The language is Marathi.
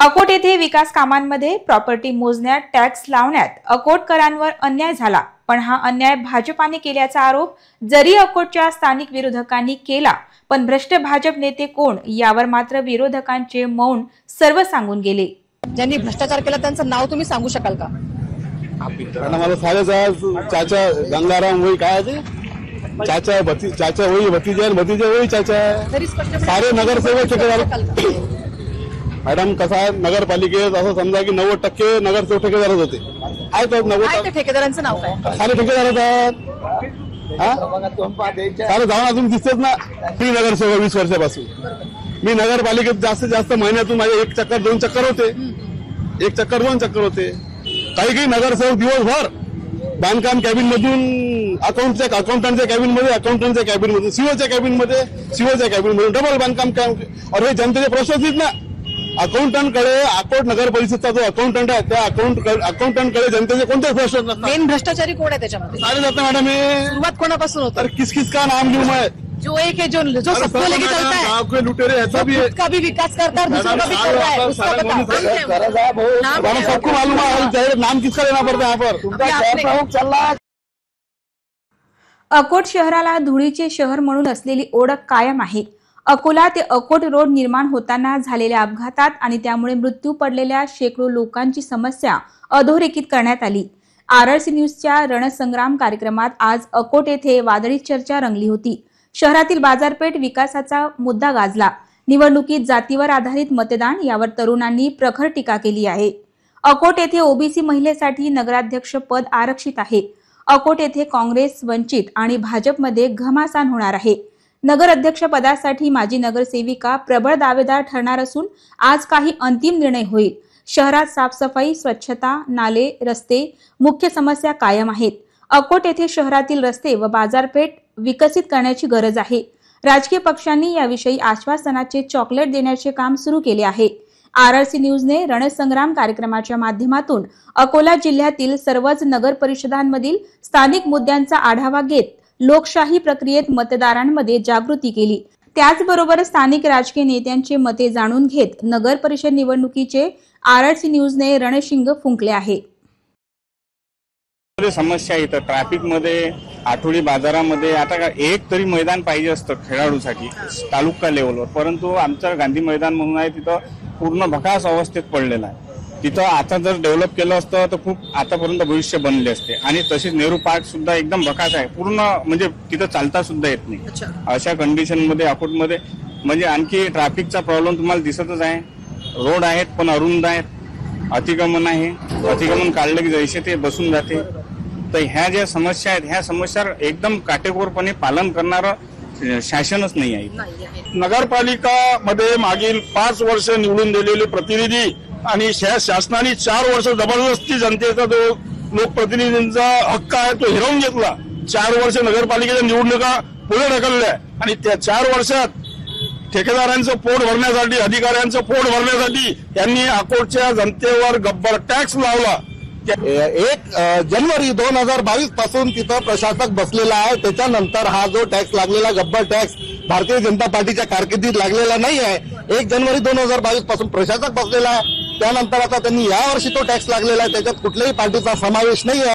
अकोट येथे विकास कामांमध्ये प्रॉपर्टी मोजण्यात टॅक्स लावण्यात अकोटकरांवर अन्याय झाला, पण हा अन्याय भाजपाने केल्याचा आरोप जरी अकोटच्या स्थानिक विरोधकांनी केला, पण भ्रष्ट भाजप नेते कोण यावर मात्र विरोधकांचे मौन सर्व सांगून गेले। ज्यांनी भ्रष्टाचार केला त्यांचं नाव तुम्ही सांगू शकाल का? मला चाचा गंगाराम वही काय चाचा चाचा वही भतीजा वही चाचा सारे नगरसेवक ठेकेदार। मॅडम कसा आहे, नगरपालिकेत असं समजा की 90% नगरसेवक ठेकेदारच होते। आहे तर 90 ठेकेदारांचं नाव काय? सारे ठेकेदार आहेत। सारे जाऊन अजून दिसतेच ना। मी नगरसेवक 20 वर्षापासून मी नगरपालिकेत जास्तीत जास्त महिन्यातून माझे 1 चक्कर 2 चक्कर होते। 1 चक्कर 2 चक्कर होते। काही नगरसेवक दिवसभर बांधकाम कॅबिन मधून अकाउंटंटच्या कॅबिन मध्ये, अकाउंटंटच्या कॅबिन मधून सीओच्या कॅबिन मध्ये, सीओच्या कॅबिन मधून डबल बांधकाम और हे जनतेचे प्रश्न आहेत ना। अकाउंटंटकडे अकोट नगर परिषदचा जो अकाउंटंट आहे त्या अकाउंटंटकडे जनतेचे कोणतेच प्रश्न नसतात। मेन भ्रष्टाचारी कोण आहे त्याच्यामध्ये? सारे जाते मॅडम। सुरुवात कोणापासून होती? तर किस का नाम लूं मैं? जो एक है जो सबको लेके चलता है, गाँव के लुटेरे ऐसा भी है, उसका भी विकास करता है, दूसरों का भी कर रहा है, उसका बताओ। सबको मालूम है नाम किसका लेना पड़ता है यहाँ पर। चल रहा है अकोट शहराला धुळीचे शहर म्हणून असलेली ओळख कायम आहे। अकोला ते अकोट रोड निर्माण होताना झालेल्या अपघातात आणि त्यामुळे मृत्यू पडलेल्या शेकडो लोकांची समस्या अधोरेखित करण्यात आली। आरआरसी न्यूजच्या रणसंग्राम कार्यक्रमात आज अकोट येथे वादळी चर्चा रंगली होती। शहरातील बाजारपेठ विकासाचा मुद्दा गाजला। निवडणुकीत जातीवर आधारित मतदान यावर तरुणांनी प्रखर टीका केली आहे। अकोट येथे ओबीसी महिलेसाठी नगराध्यक्ष पद आरक्षित आहे। अकोट येथे काँग्रेस, वंचित आणि भाजपमध्ये घमासान होणार आहे। नगर अध्यक्ष पदासाठी माजी नगरसेविका प्रबळ दावेदार ठरणार असून आज काही अंतिम निर्णय होईल। शहरात साफसफाई, स्वच्छता, नाले, रस्ते मुख्य समस्या कायम आहेत। अकोट येथे शहरातील रस्ते व बाजारपेठ विकसित करण्याची गरज आहे। राजकीय पक्षांनी याविषयी आश्वासनाचे चॉकलेट देण्याचे काम सुरू केले आहे। आरआरसी न्यूजने रणसंग्राम कार्यक्रमाच्या माध्यमातून अकोला जिल्ह्यातील सर्वच नगर परिषदांमधील स्थानिक मुद्द्यांचा आढावा घेत लोकशाही प्रक्रियेत मतदारांमध्ये जागृती केली। त्याचबरोबर स्थानिक राजकीय नेत्यांचे मते जाणून घेत नगर परिषद निवडणुकीचे आरआरसी न्यूजने रणशिंग फुंकले आहे। समस्या इथं ट्रॅफिक मध्ये, आठवडी बाजारामध्ये आता एक तरी मैदान पाहिजे असतं खेळाडूसाठी तालुका लेवलवर, परंतु आमचं गांधी मैदान म्हणून आहे तिथं पूर्ण भकास अवस्थेत पडलेलं आहे। तिथं आता जर डेव्हलप केलं असतं तर खूप आतापर्यंत भविष्य बनले असते। आणि तसेच नेहरू पार्क सुद्धा एकदम भकास आहे, पूर्ण म्हणजे तिथं चालता सुद्धा येत नाही। अशा कंडिशन मध्ये अकोटमध्ये म्हणजे आणखी ट्रॅफिकचा प्रॉब्लेम तुम्हाला दिसतच आहे। रोड आहेत पण अरुंद आहेत, अतिक्रमण आहे, अतिक्रमण काढलं की जैसे ते बसून जाते। तर ह्या ज्या समस्या आहेत ह्या समस्या एकदम काटेकोरपणे पालन करणारं शासनच नाही आहे। नगरपालिका मध्ये मागील 5 वर्ष निवडून दिलेले प्रतिनिधी आणि शासनाने 4 वर्ष जबरदस्ती जनतेचा जो लोकप्रतिनिधींचा हक्क आहे तो हिरावून घेतला। 4 वर्ष नगरपालिकेच्या निवडणुका पुढे ढकलल्या आणि त्या 4 वर्षात ठेकेदारांचं पोट भरण्यासाठी, अधिकाऱ्यांचं पोट भरण्यासाठी यांनी अकोटच्या जनतेवर गब्बर टॅक्स लावला। 1 जानेवारी 2022 पासून तिथं प्रशासक बसलेला आहे। त्याच्यानंतर हा जो टॅक्स लागलेला गब्बर टॅक्स भारतीय जनता पार्टीच्या कारकिर्दीत लागलेला नाही आहे। 1 जानेवारी 2022 पासून प्रशासक बसलेला आहे, त्यानंतर आता त्यांनी यावर्षी तो टॅक्स लागलेला आहे, त्याच्यात कुठल्याही पार्टीचा समावेश नाही आहे।